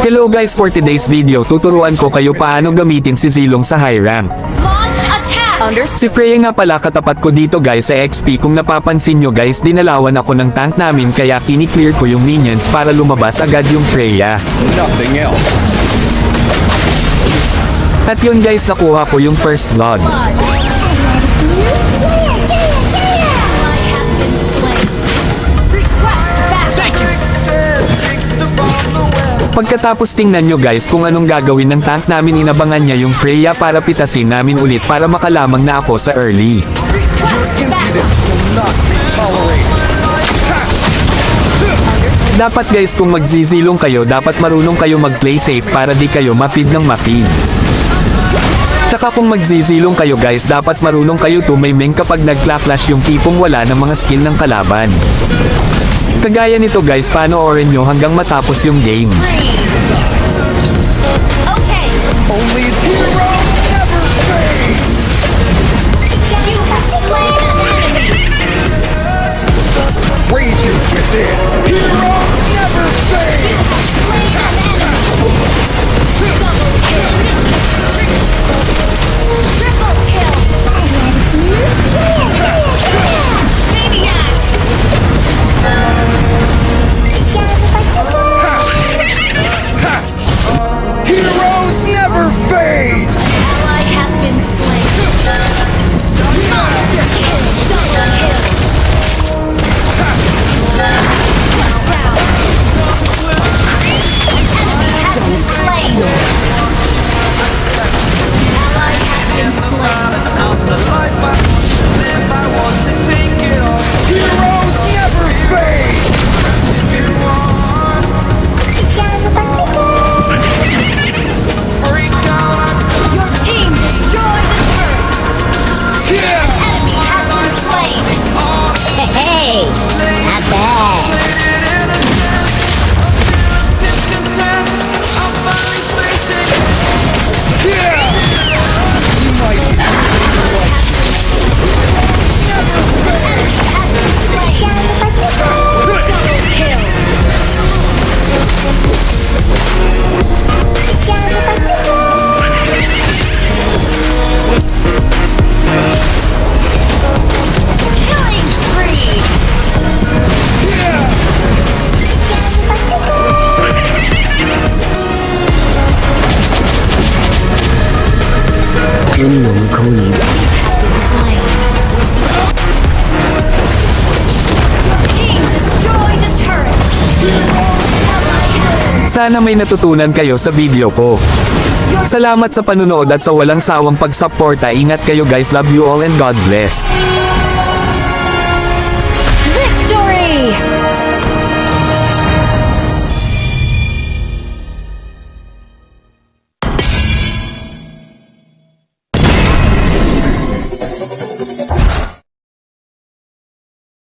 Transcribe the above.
Hello guys, for today's video tuturuan ko kayo paano gamitin si Zilong sa high rank. Launch attack! Si Freya nga pala katapat ko dito guys sa XP. Kung napapansin nyo guys, dinalawan ako ng tank namin kaya kini-clear ko yung minions para lumabas agad yung Freya. Nothing else. At yun guys, nakuha ko yung first blood. Ally has been slain. Request backup! Pagkatapos tingnan nyo guys kung anong gagawin ng tank namin, inabangan niya yung Freya para pitasin namin ulit para makalamang na ako sa early. Request backup! Not be tolerated. Dapat guys kung magzizilong kayo, dapat marunong kayo mag-play safe para di kayo mapid ng mapid. Tsaka kung magzizilong kayo guys, dapat marunong kayo tumiming kapag nag-clash yung tipong wala ng mga skill ng kalaban. Kagaya nito guys, panoorin nyo hanggang matapos yung game. Freeze! Okay, Only hero never fades. you have slain an enemy! Raging within. Heroes never fade. Slain an enemy! Double kill! Triple kill! Maniac! Heroes never fade. Ally has been slain. Monster kill! Double kill! Down. An enemy has been slain. Ally has been slain. Heroes never fade. Your team destroyed the turret. Yeah. Enemy has been slain. Hey, not bad. Yeah. You might be Has been slain. Double kill. Killing spree. Slain. Team destroyed a turret. Ally has Sana may natutunan kayo sa video ko. Salamat sa panunood at sa walang sawang pagsuporta. Ingat kayo guys, love you all and God bless. victory.